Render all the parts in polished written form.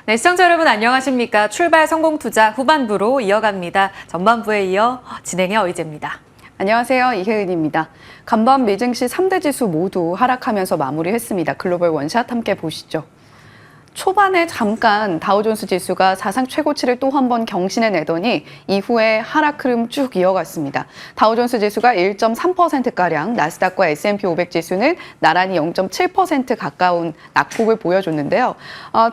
네, 시청자 여러분 안녕하십니까? 출발 성공 투자 후반부로 이어갑니다. 전반부에 이어 진행의 어이제입니다. 안녕하세요. 이혜은입니다. 간밤 미증시 3대 지수 모두 하락하면서 마무리했습니다. 글로벌 원샷 함께 보시죠. 초반에 잠깐 다우존스 지수가 사상 최고치를 또 한 번 경신해내더니 이후에 하락 흐름 쭉 이어갔습니다. 다우존스 지수가 1.3%가량, 나스닥과 S&P 500 지수는 나란히 0.7% 가까운 낙폭을 보여줬는데요.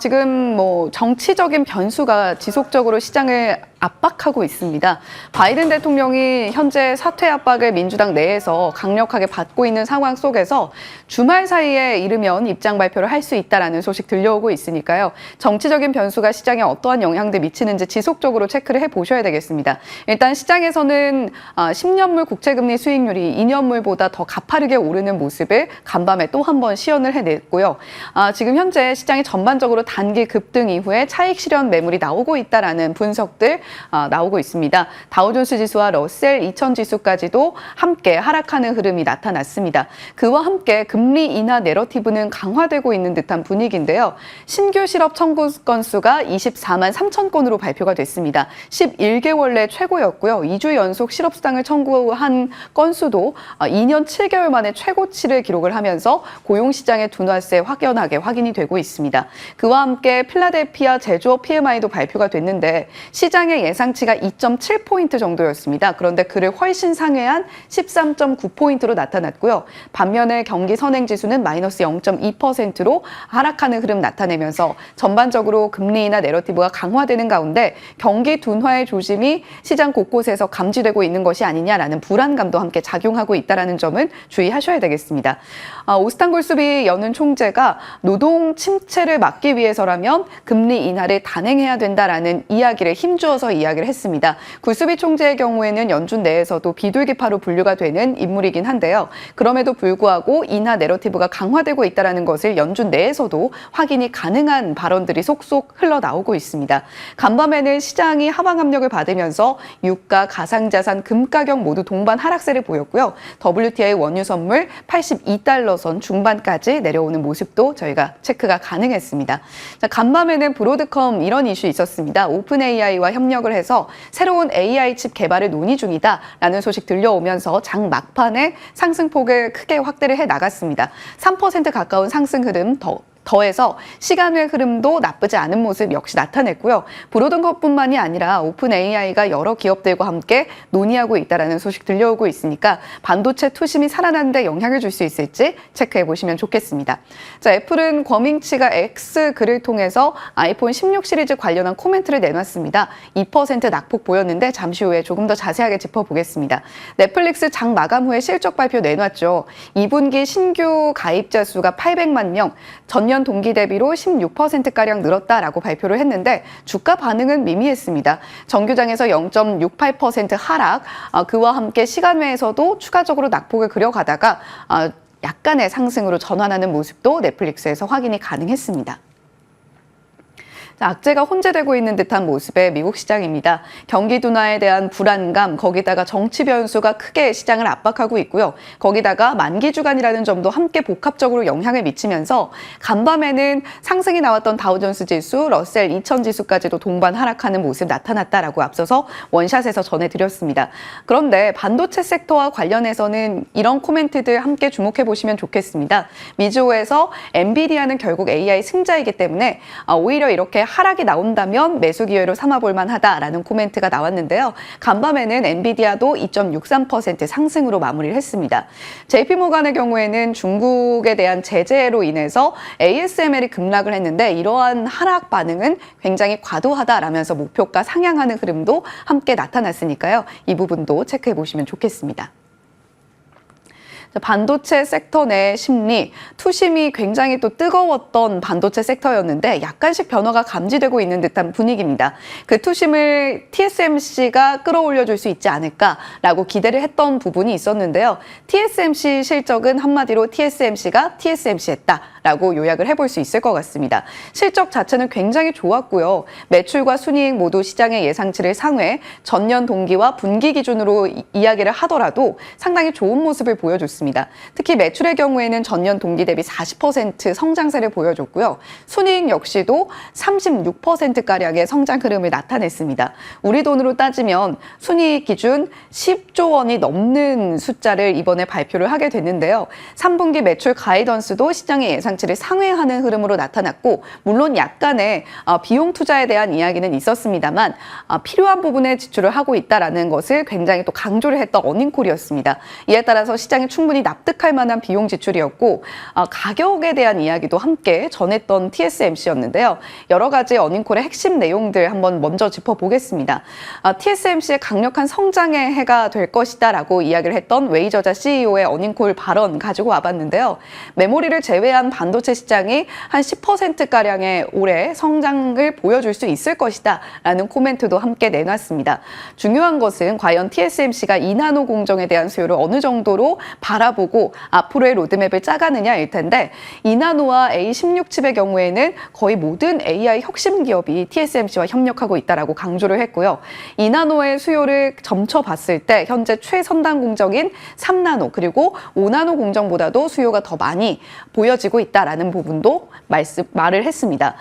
지금 정치적인 변수가 지속적으로 시장을 압박하고 있습니다. 바이든 대통령이 현재 사퇴 압박을 민주당 내에서 강력하게 받고 있는 상황 속에서 주말 사이에 이르면 입장 발표를 할 수 있다라는 소식 들려오고 있으니까요. 정치적인 변수가 시장에 어떠한 영향들 미치는지 지속적으로 체크를 해보셔야 되겠습니다. 일단 시장에서는 10년물 국채금리 수익률이 2년물보다 더 가파르게 오르는 모습을 간밤에 또 한 번 시연을 해냈고요. 지금 현재 시장이 전반적으로 단기 급등 이후에 차익 실현 매물이 나오고 있다라는 분석들 나오고 있습니다. 다우존스 지수와 러셀 2000 지수까지도 함께 하락하는 흐름이 나타났습니다. 그와 함께 금리 인하 내러티브는 강화되고 있는 듯한 분위기인데요. 신규 실업 청구 건수가 24만 3천 건으로 발표가 됐습니다. 11개월 내 최고였고요. 2주 연속 실업수당을 청구한 건수도 2년 7개월 만에 최고치를 기록을 하면서 고용시장의 둔화세 확연하게 확인이 되고 있습니다. 그와 함께 필라델피아 제조업 PMI도 발표가 됐는데 시장의 예상치가 2.7포인트 정도였습니다. 그런데 그를 훨씬 상회한 13.9포인트로 나타났고요. 반면에 경기 선행지수는 마이너스 0.2%로 하락하는 흐름 나타내면서 전반적으로 금리 인하 내러티브가 강화되는 가운데 경기 둔화의 조짐이 시장 곳곳에서 감지되고 있는 것이 아니냐라는 불안감도 함께 작용하고 있다는 점은 주의하셔야 되겠습니다. 오스탄 골수비 연은 총재가 노동 침체를 막기 위해서라면 금리 인하를 단행해야 된다라는 이야기를 힘주어서 이야기를 했습니다. 굴수비 총재의 경우에는 연준 내에서도 비둘기파로 분류가 되는 인물이긴 한데요. 그럼에도 불구하고 인하 내러티브가 강화되고 있다는 것을 연준 내에서도 확인이 가능한 발언들이 속속 흘러나오고 있습니다. 간밤에는 시장이 하방 압력을 받으면서 유가, 가상자산, 금 가격 모두 동반 하락세를 보였고요. WTI 원유 선물 82달러선 중반까지 내려오는 모습도 저희가 체크가 가능했습니다. 간밤에는 브로드컴 이런 이슈 있었습니다. 오픈 AI와 협력을 해서 새로운 AI 칩 개발을 논의 중이다라는 소식 들려오면서 장 막판에 상승폭을 크게 확대를 해 나갔습니다. 3% 가까운 상승 흐름 더해서 시간의 흐름도 나쁘지 않은 모습 역시 나타냈고요. 브로드컴뿐만이 아니라 오픈 AI가 여러 기업들과 함께 논의하고 있다는 소식 들려오고 있으니까 반도체 투심이 살아나는 데 영향을 줄 수 있을지 체크해 보시면 좋겠습니다. 자, 애플은 권밍치가 X 글을 통해서 아이폰 16 시리즈 관련한 코멘트를 내놨습니다. 2% 낙폭 보였는데 잠시 후에 조금 더 자세하게 짚어보겠습니다. 넷플릭스 장 마감 후에 실적 발표 내놨죠. 2분기 신규 가입자 수가 800만 명, 전년 동기 대비로 16%가량 늘었다라고 발표를 했는데 주가 반응은 미미했습니다. 정규장에서 0.68% 하락, 그와 함께 시간외에서도 추가적으로 낙폭을 그려가다가 약간의 상승으로 전환하는 모습도 넷플릭스에서 확인이 가능했습니다. 악재가 혼재되고 있는 듯한 모습의 미국 시장입니다. 경기 둔화에 대한 불안감, 거기다가 정치 변수가 크게 시장을 압박하고 있고요. 거기다가 만기 주간이라는 점도 함께 복합적으로 영향을 미치면서 간밤에는 상승이 나왔던 다우존스 지수, 러셀 2000 지수까지도 동반 하락하는 모습 나타났다라고 앞서서 원샷에서 전해드렸습니다. 그런데 반도체 섹터와 관련해서는 이런 코멘트들 함께 주목해 보시면 좋겠습니다. 미주호에서 엔비디아는 결국 AI 승자이기 때문에 오히려 이렇게 하락이 나온다면 매수 기회로 삼아볼 만하다라는 코멘트가 나왔는데요. 간밤에는 엔비디아도 2.63% 상승으로 마무리를 했습니다. JP모간의 경우에는 중국에 대한 제재로 인해서 ASML이 급락을 했는데 이러한 하락 반응은 굉장히 과도하다라면서 목표가 상향하는 흐름도 함께 나타났으니까요. 이 부분도 체크해 보시면 좋겠습니다. 반도체 sek터 내 심리, 투심이 굉장히 또 뜨거웠던 반도체 섹터였는데 약간씩 변화가 감지되고 있는 듯한 분위기입니다. 그 투심을 TSMC가 끌어올려줄 수 있지 않을까라고 기대를 했던 부분이 있었는데요. TSMC 실적은 한마디로 TSMC가 TSMC했다라고 요약을 해볼 수 있을 것 같습니다. 실적 자체는 굉장히 좋았고요. 매출과 순이익 모두 시장의 예상치를 상회, 전년 동기와 분기 기준으로 이야기를 하더라도 상당히 좋은 모습을 보여줬습니다. 보였습니다. 특히 매출의 경우에는 전년 동기 대비 40% 성장세를 보여줬고요. 순이익 역시도 36%가량의 성장 흐름을 나타냈습니다. 우리 돈으로 따지면 순이익 기준 10조 원이 넘는 숫자를 이번에 발표를 하게 됐는데요. 3분기 매출 가이던스도 시장의 예상치를 상회하는 흐름으로 나타났고, 물론 약간의 비용 투자에 대한 이야기는 있었습니다만 필요한 부분에 지출을 하고 있다는 것을 굉장히 또 강조를 했던 어닝콜이었습니다. 이에 따라서 시장이 충분히 납득할 만한 비용 지출이었고, 가격에 대한 이야기도 함께 전했던 TSMC였는데요. 여러 가지 어닝콜의 핵심 내용들 한번 먼저 짚어보겠습니다. TSMC의 강력한 성장의 해가 될 것이다라고 이야기를 했던 웨이저자 CEO의 어닝콜 발언 가지고 와봤는데요. 메모리를 제외한 반도체 시장이 한 10%가량의 올해 성장을 보여줄 수 있을 것이다 라는 코멘트도 함께 내놨습니다. 중요한 것은 과연 TSMC가 2나노 공정에 대한 수요를 어느 정도로 바라보고 앞으로의 로드맵을 짜가느냐일 텐데, 2나노와 A16 칩의 경우에는 거의 모든 AI 혁신 기업이 TSMC와 협력하고 있다라고 강조를 했고요. 2나노의 수요를 점쳐봤을 때 현재 최선단 공정인 3나노 그리고 5나노 공정보다도 수요가 더 많이 보여지고 있다라는 부분도 말을 했습니다.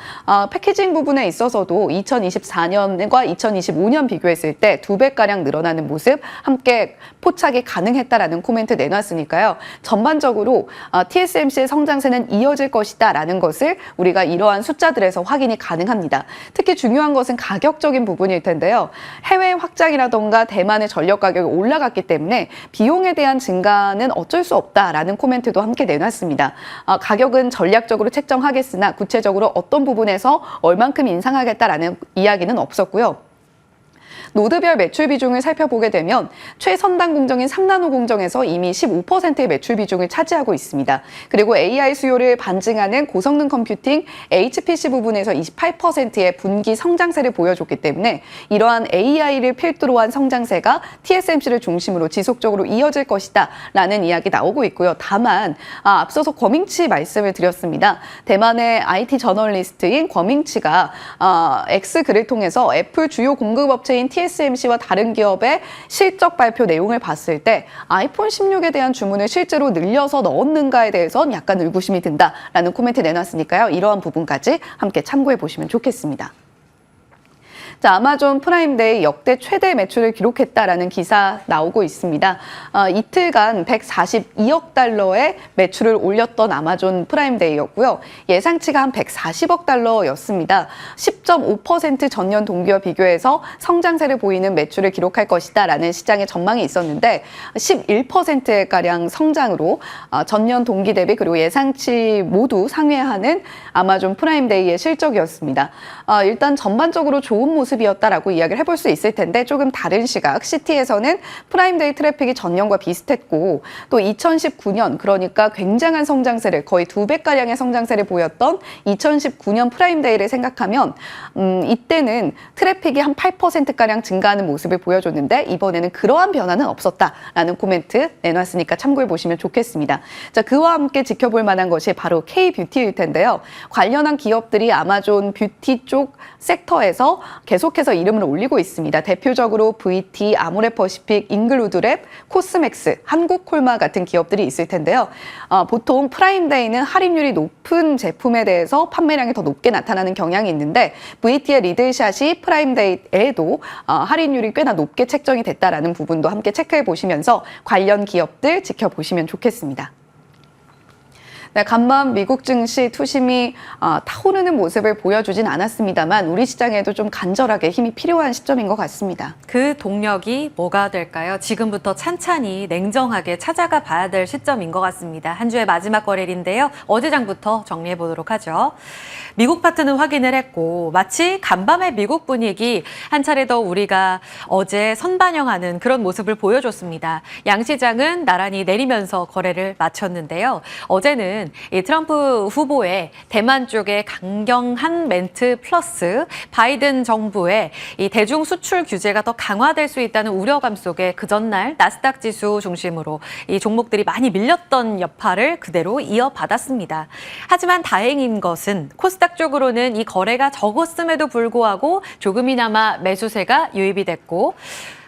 패키징 부분에 있어서도 2024년과 2025년 비교했을 때 2배가량 늘어나는 모습 함께 포착이 가능했다라는 코멘트 내놨으니까요. 전반적으로 TSMC의 성장세는 이어질 것이다라는 것을 우리가 이러한 숫자들에서 확인이 가능합니다. 특히 중요한 것은 가격적인 부분일 텐데요. 해외 확장이라던가 대만의 전력 가격이 올라갔기 때문에 비용에 대한 증가는 어쩔 수 없다라는 코멘트도 함께 내놨습니다. 가격은 전략적으로 책정하겠으나 구체적으로 어떤 부분에서 얼만큼 인상하겠다라는 이야기는 없었고요. 노드별 매출 비중을 살펴보게 되면 최선단 공정인 3나노 공정에서 이미 15%의 매출 비중을 차지하고 있습니다. 그리고 AI 수요를 반증하는 고성능 컴퓨팅 HPC 부분에서 28%의 분기 성장세를 보여줬기 때문에 이러한 AI를 필두로 한 성장세가 TSMC를 중심으로 지속적으로 이어질 것이다 라는 이야기 나오고 있고요. 다만 앞서서 권밍치 말씀을 드렸습니다. 대만의 IT 저널리스트인 권밍치가 X글을 통해서 애플 주요 공급업체인 TSMC와 다른 기업의 실적 발표 내용을 봤을 때 아이폰 16에 대한 주문을 실제로 늘려서 넣었는가에 대해서는 약간 의구심이 든다라는 코멘트 내놨으니까요. 이러한 부분까지 함께 참고해 보시면 좋겠습니다. 자, 아마존 프라임데이 역대 최대 매출을 기록했다라는 기사 나오고 있습니다. 이틀간 142억 달러의 매출을 올렸던 아마존 프라임데이였고요. 예상치가 한 140억 달러였습니다. 10.5% 전년 동기와 비교해서 성장세를 보이는 매출을 기록할 것이다라는 시장의 전망이 있었는데 11%가량 성장으로 전년 동기 대비 그리고 예상치 모두 상회하는 아마존 프라임데이의 실적이었습니다. 일단 전반적으로 좋은 모습이었다라고 이야기를 해볼 수 있을 텐데 조금 다른 시각, 시티에서는 프라임데이 트래픽이 전년과 비슷했고 또 2019년 그러니까 굉장한 성장세를 거의 2배가량의 성장세를 보였던 2019년 프라임데이를 생각하면 이때는 트래픽이 한 8%가량 증가하는 모습을 보여줬는데 이번에는 그러한 변화는 없었다라는 코멘트 내놨으니까 참고해 보시면 좋겠습니다. 자, 그와 함께 지켜볼 만한 것이 바로 K-뷰티일 텐데요. 관련한 기업들이 아마존 뷰티 쪽 섹터에서 계속해서 이름을 올리고 있습니다. 대표적으로 VT, 아모레퍼시픽, 잉글루드랩, 코스맥스, 한국콜마 같은 기업들이 있을 텐데요. 보통 프라임데이는 할인율이 높은 제품에 대해서 판매량이 더 높게 나타나는 경향이 있는데 VT의 리들샷이 프라임데이에도 할인율이 꽤나 높게 책정이 됐다라는 부분도 함께 체크해 보시면서 관련 기업들 지켜보시면 좋겠습니다. 네, 간밤 미국 증시 투심이 타오르는 모습을 보여주진 않았습니다만 우리 시장에도 좀 간절하게 힘이 필요한 시점인 것 같습니다. 그 동력이 뭐가 될까요? 지금부터 찬찬히 냉정하게 찾아가 봐야 될 시점인 것 같습니다. 한 주의 마지막 거래일인데요. 어제장부터 정리해 보도록 하죠. 미국 파트는 확인을 했고 마치 간밤의 미국 분위기 한 차례 더 우리가 어제 선반영하는 그런 모습을 보여줬습니다. 양시장은 나란히 내리면서 거래를 마쳤는데요. 어제는 이 트럼프 후보의 대만 쪽의 강경한 멘트 플러스 바이든 정부의 이 대중 수출 규제가 더 강화될 수 있다는 우려감 속에 그 전날 나스닥 지수 중심으로 이 종목들이 많이 밀렸던 여파를 그대로 이어받았습니다. 하지만 다행인 것은 코스닥 쪽으로는 이 거래가 적었음에도 불구하고 조금이나마 매수세가 유입이 됐고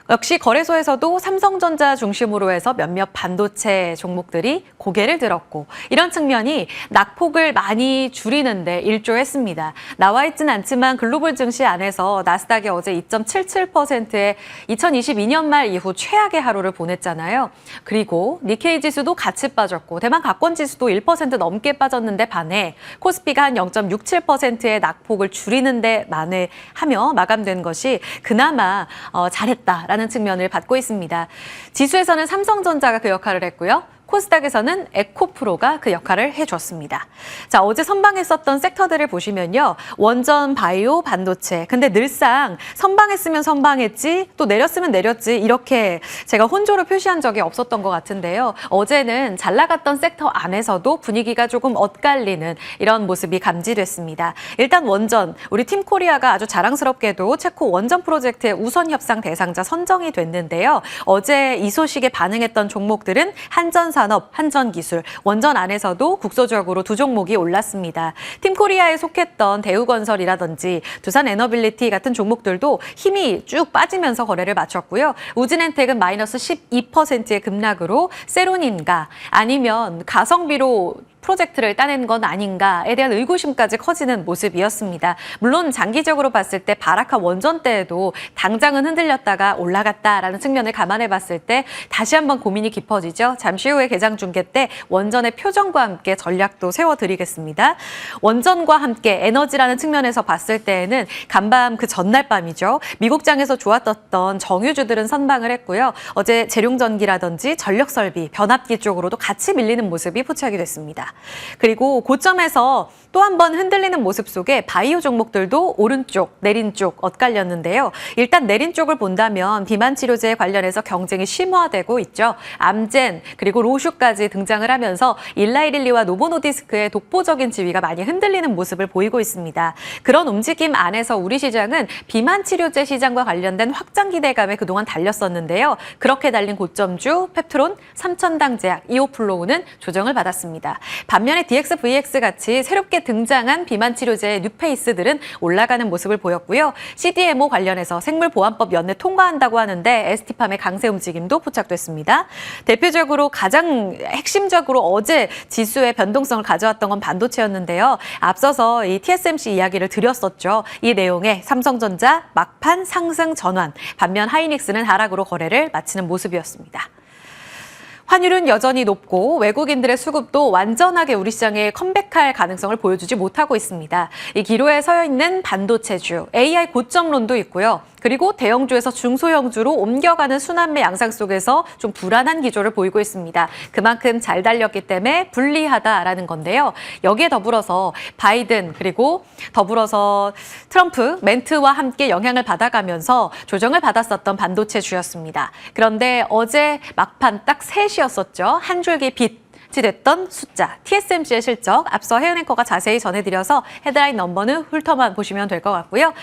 역시 거래소에서도 삼성전자 중심으로 해서 몇몇 반도체 종목들이 고개를 들었고 이런 측면이 낙폭을 많이 줄이는데 일조했습니다. 나와 있지는 않지만 글로벌 증시 안에서 나스닥이 어제 2.77%의 2022년 말 이후 최악의 하루를 보냈잖아요. 그리고 니케이 지수도 같이 빠졌고 대만 가권 지수도 1% 넘게 빠졌는데 반해 코스피가 한 0.67%의 낙폭을 줄이는데 만회하며 마감된 것이 그나마 잘했다라는 측면을 받고 있습니다. 지수에서는 삼성전자가 그 역할을 했고요. 코스닥에서는 에코프로가 그 역할을 해줬습니다. 자, 어제 선방했었던 섹터들을 보시면요. 원전, 바이오, 반도체. 근데 늘상 선방했으면 선방했지, 또 내렸으면 내렸지, 이렇게 제가 혼조를 표시한 적이 없었던 것 같은데요. 어제는 잘 나갔던 섹터 안에서도 분위기가 조금 엇갈리는 이런 모습이 감지됐습니다. 일단 원전, 우리 팀코리아가 아주 자랑스럽게도 체코 원전 프로젝트의 우선 협상 대상자 선정이 됐는데요. 어제 이 소식에 반응했던 종목들은 한전산업, 한전기술, 원전 안에서도 국소적으로 두 종목이 올랐습니다. 팀코리아에 속했던 대우건설이라든지 두산에너빌리티 같은 종목들도 힘이 쭉 빠지면서 거래를 마쳤고요. 우진엔텍은 마이너스 12%의 급락으로 세로닌가 아니면 가성비로 프로젝트를 따낸 건 아닌가에 대한 의구심까지 커지는 모습이었습니다. 물론 장기적으로 봤을 때 바라카 원전 때에도 당장은 흔들렸다가 올라갔다라는 측면을 감안해 봤을 때 다시 한번 고민이 깊어지죠. 잠시 후에 개장 중계 때 원전의 표정과 함께 전략도 세워드리겠습니다. 원전과 함께 에너지라는 측면에서 봤을 때에는 간밤 그 전날 밤이죠. 미국장에서 좋았던 정유주들은 선방을 했고요. 어제 재룡전기라든지 전력설비, 변압기 쪽으로도 같이 밀리는 모습이 포착이 됐습니다. 그리고 고점에서 또 한 번 흔들리는 모습 속에 바이오 종목들도 오른쪽, 내린 쪽 엇갈렸는데요. 일단 내린 쪽을 본다면 비만 치료제에 관련해서 경쟁이 심화되고 있죠. 암젠 그리고 로슈까지 등장을 하면서 일라이릴리와 노보노디스크의 독보적인 지위가 많이 흔들리는 모습을 보이고 있습니다. 그런 움직임 안에서 우리 시장은 비만 치료제 시장과 관련된 확장 기대감에 그동안 달렸었는데요. 그렇게 달린 고점주 펩트론, 삼천당제약, 이오플로우는 조정을 받았습니다. 반면에 DX, VX 같이 새롭게 등장한 비만 치료제 뉴페이스들은 올라가는 모습을 보였고요. CDMO 관련해서 생물보안법 연내 통과한다고 하는데 ST팜의 강세 움직임도 포착됐습니다. 대표적으로 가장 핵심적으로 어제 지수의 변동성을 가져왔던 건 반도체였는데요. 앞서서 이 TSMC 이야기를 드렸었죠. 이 내용에 삼성전자 막판 상승 전환, 반면 하이닉스는 하락으로 거래를 마치는 모습이었습니다. 환율은 여전히 높고 외국인들의 수급도 완전하게 우리 시장에 컴백할 가능성을 보여주지 못하고 있습니다. 이 기로에 서여 있는 반도체주, AI 고점론도 있고요. 그리고 대형주에서 중소형주로 옮겨가는 순환매 양상 속에서 좀 불안한 기조를 보이고 있습니다. 그만큼 잘 달렸기 때문에 불리하다라는 건데요. 여기에 더불어서 바이든 그리고 더불어서 트럼프 멘트와 함께 영향을 받아가면서 조정을 받았었던 반도체주였습니다. 그런데 어제 막판 딱 3시였었죠. 한 줄기 빛. 됐던 숫자, TSMC의 실적, 앞서 혜은 앵커가 자세히 전해드려서 헤드라인 넘버는 훑어만 보시면 될 것 같고요.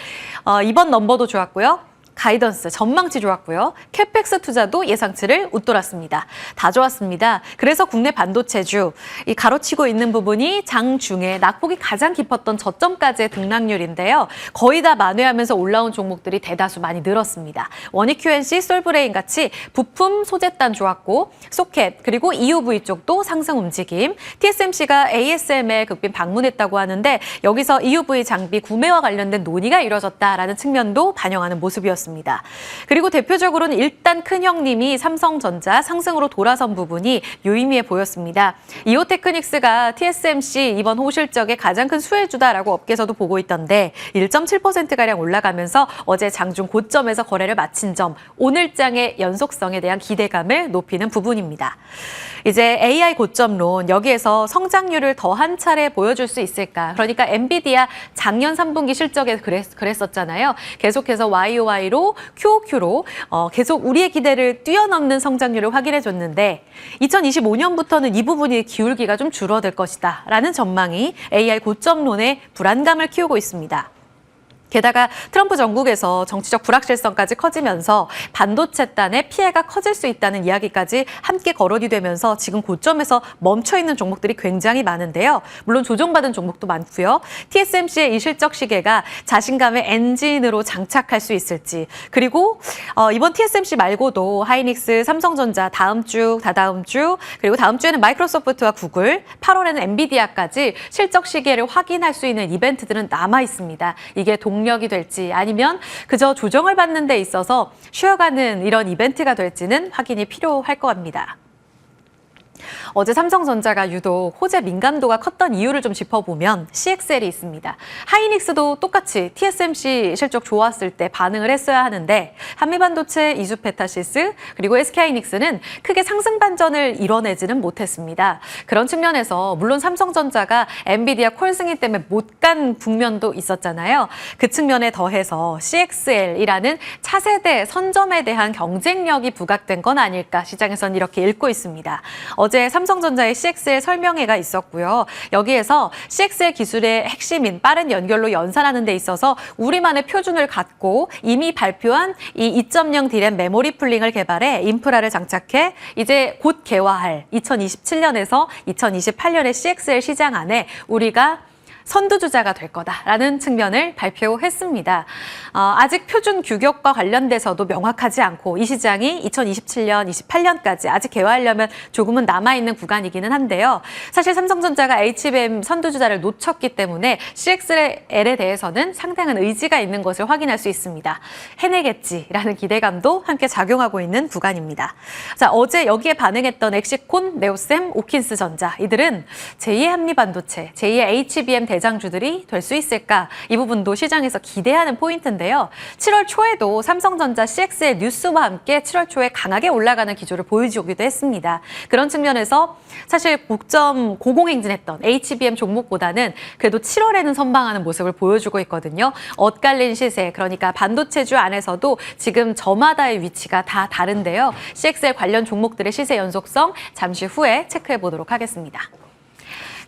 이번 넘버도 좋았고요. 가이던스, 전망치 좋았고요. 캐펙스 투자도 예상치를 웃돌았습니다. 다 좋았습니다. 그래서 국내 반도체주, 이 가로치고 있는 부분이 장중에 낙폭이 가장 깊었던 저점까지의 등락률인데요. 거의 다 만회하면서 올라온 종목들이 대다수 많이 늘었습니다. 원익QNC, 솔브레인 같이 부품 소재단 좋았고, 소켓, 그리고 EUV 쪽도 상승 움직임. TSMC가 ASM에 극빈 방문했다고 하는데 여기서 EUV 장비 구매와 관련된 논의가 이뤄졌다라는 측면도 반영하는 모습이었습니다. 그리고 대표적으로는 일단 큰 형님이 삼성전자 상승으로 돌아선 부분이 유의미해 보였습니다. 이오테크닉스가 TSMC 이번 호실적의 가장 큰 수혜주다라고 업계에서도 보고 있던데 1.7%가량 올라가면서 어제 장중 고점에서 거래를 마친 점, 오늘장의 연속성에 대한 기대감을 높이는 부분입니다. 이제 AI 고점론, 여기에서 성장률을 더 한 차례 보여줄 수 있을까? 그러니까 엔비디아 작년 3분기 실적에 그랬었잖아요. 계속해서 YOY로 QOQ로 계속 우리의 기대를 뛰어넘는 성장률을 확인해줬는데 2025년부터는 이 부분이 기울기가 좀 줄어들 것이다 라는 전망이 AI 고점론의 불안감을 키우고 있습니다. 게다가 트럼프 정국에서 정치적 불확실성까지 커지면서 반도체단의 피해가 커질 수 있다는 이야기까지 함께 거론이 되면서 지금 고점에서 멈춰있는 종목들이 굉장히 많은데요. 물론 조정받은 종목도 많고요. TSMC의 이 실적 시계가 자신감의 엔진으로 장착할 수 있을지, 그리고 이번 TSMC 말고도 하이닉스, 삼성전자, 다음 주, 다다음 주, 그리고 다음 주에는 마이크로소프트와 구글, 8월에는 엔비디아까지 실적 시계를 확인할 수 있는 이벤트들은 남아 있습니다. 이게 동력이 될지 아니면 그저 조정을 받는 데 있어서 쉬어가는 이런 이벤트가 될지는 확인이 필요할 것 같습니다. 어제 삼성전자가 유독 호재 민감도가 컸던 이유를 좀 짚어보면 CXL이 있습니다. 하이닉스도 똑같이 TSMC 실적 좋았을 때 반응을 했어야 하는데 한미반도체, 이주페타시스, 그리고 SK하이닉스는 크게 상승 반전을 이뤄내지는 못했습니다. 그런 측면에서 물론 삼성전자가 엔비디아 콜 승인 때문에 못 간 국면도 있었잖아요. 그 측면에 더해서 CXL이라는 차세대 선점에 대한 경쟁력이 부각된 건 아닐까 시장에서는 이렇게 읽고 있습니다. 어제 삼성전자의 CXL 설명회가 있었고요. 여기에서 CXL 기술의 핵심인 빠른 연결로 연산하는 데 있어서 우리만의 표준을 갖고 이미 발표한 이 2.0 디램 메모리 풀링을 개발해 인프라를 장착해 이제 곧 개화할 2027년에서 2028년의 CXL 시장 안에 우리가 선두주자가 될 거다라는 측면을 발표했습니다. 아직 표준 규격과 관련돼서도 명확하지 않고 이 시장이 2027년, 28년까지 아직 개화하려면 조금은 남아있는 구간이기는 한데요. 사실 삼성전자가 HBM 선두주자를 놓쳤기 때문에 CXL에 대해서는 상당한 의지가 있는 것을 확인할 수 있습니다. 해내겠지라는 기대감도 함께 작용하고 있는 구간입니다. 자, 어제 여기에 반응했던 엑시콘, 네오셈, 오킨스전자 이들은 제2의 한미반도체, 제2의 HBM 대장주들이 될 수 있을까? 이 부분도 시장에서 기대하는 포인트인데요. 7월 초에도 삼성전자 CX의 뉴스와 함께 7월 초에 강하게 올라가는 기조를 보여주기도 했습니다. 그런 측면에서 사실 고점 고공행진했던 HBM 종목보다는 그래도 7월에는 선방하는 모습을 보여주고 있거든요. 엇갈린 시세, 그러니까 반도체주 안에서도 지금 저마다의 위치가 다 다른데요. CXL 관련 종목들의 시세 연속성 잠시 후에 체크해 보도록 하겠습니다.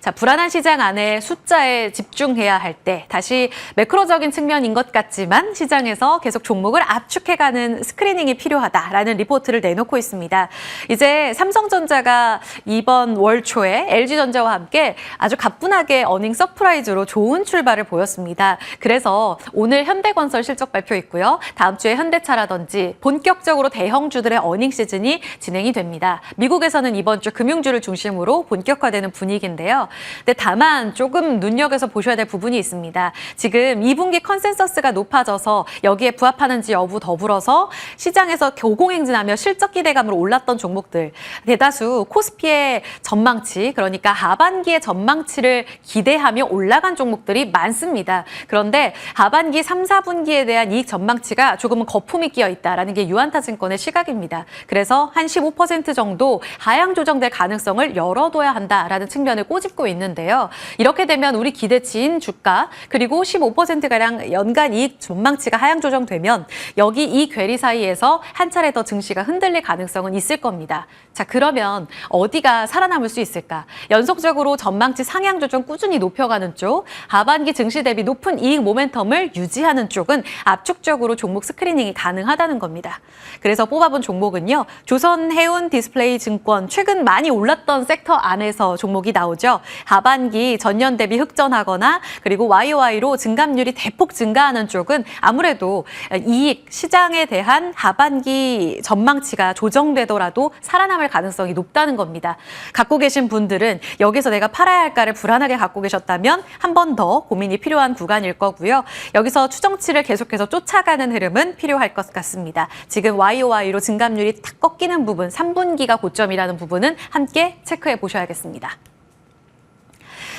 자, 불안한 시장 안에 숫자에 집중해야 할 때 다시 매크로적인 측면인 것 같지만 시장에서 계속 종목을 압축해가는 스크리닝이 필요하다라는 리포트를 내놓고 있습니다. 이제 삼성전자가 이번 월 초에 LG전자와 함께 아주 가뿐하게 어닝 서프라이즈로 좋은 출발을 보였습니다. 그래서 오늘 현대건설 실적 발표 있고요. 다음 주에 현대차라든지 본격적으로 대형주들의 어닝 시즌이 진행이 됩니다. 미국에서는 이번 주 금융주를 중심으로 본격화되는 분위기인데요. 근데 다만 조금 눈여겨서 보셔야 될 부분이 있습니다. 지금 2분기 컨센서스가 높아져서 여기에 부합하는지 여부 더불어서 시장에서 고공행진하며 실적 기대감으로 올랐던 종목들 대다수 코스피의 전망치, 그러니까 하반기의 전망치를 기대하며 올라간 종목들이 많습니다. 그런데 하반기 3, 4분기에 대한 이익 전망치가 조금은 거품이 끼어 있다라는 게 유안타증권의 시각입니다. 그래서 한 15% 정도 하향 조정될 가능성을 열어둬야 한다라는 측면을 꼬집고 있는데요. 이렇게 되면 우리 기대치인 주가 그리고 15%가량 연간 이익 전망치가 하향 조정되면 여기 이 괴리 사이에서 한 차례 더 증시가 흔들릴 가능성은 있을 겁니다. 자, 그러면 어디가 살아남을 수 있을까? 연속적으로 전망치 상향 조정 꾸준히 높여가는 쪽, 하반기 증시 대비 높은 이익 모멘텀을 유지하는 쪽은 압축적으로 종목 스크리닝이 가능하다는 겁니다. 그래서 뽑아본 종목은요. 조선해운 디스플레이 증권, 최근 많이 올랐던 섹터 안에서 종목이 나오죠. 하반기 전년 대비 흑전하거나 그리고 YOY로 증감률이 대폭 증가하는 쪽은 아무래도 이익 시장에 대한 하반기 전망치가 조정되더라도 살아남을 가능성이 높다는 겁니다. 갖고 계신 분들은 여기서 내가 팔아야 할까를 불안하게 갖고 계셨다면 한 번 더 고민이 필요한 구간일 거고요. 여기서 추정치를 계속해서 쫓아가는 흐름은 필요할 것 같습니다. 지금 YOY로 증감률이 탁 꺾이는 부분, 3분기가 고점이라는 부분은 함께 체크해 보셔야겠습니다.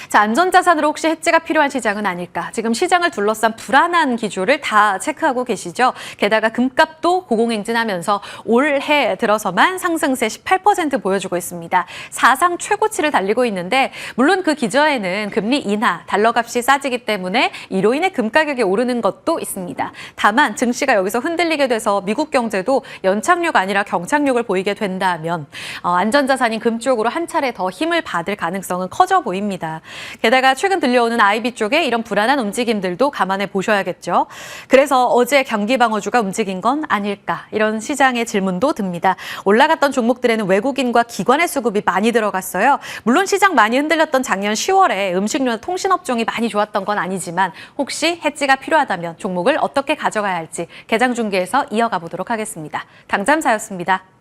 자, 안전자산으로 혹시 해지가 필요한 시장은 아닐까? 지금 시장을 둘러싼 불안한 기조를 다 체크하고 계시죠? 게다가 금값도 고공행진하면서 올해 들어서만 상승세 18% 보여주고 있습니다. 사상 최고치를 달리고 있는데 물론 그 기저에는 금리 인하, 달러 값이 싸지기 때문에 이로 인해 금 가격이 오르는 것도 있습니다. 다만 증시가 여기서 흔들리게 돼서 미국 경제도 연착륙 아니라 경착륙을 보이게 된다면 안전자산인 금 쪽으로 한 차례 더 힘을 받을 가능성은 커져 보입니다. 게다가 최근 들려오는 IB 쪽에 이런 불안한 움직임들도 감안해 보셔야겠죠. 그래서 어제 경기방어주가 움직인 건 아닐까 이런 시장의 질문도 듭니다. 올라갔던 종목들에는 외국인과 기관의 수급이 많이 들어갔어요. 물론 시장 많이 흔들렸던 작년 10월에 음식료나 통신업종이 많이 좋았던 건 아니지만 혹시 해지가 필요하다면 종목을 어떻게 가져가야 할지 개장 중계에서 이어가 보도록 하겠습니다. 당잠사였습니다.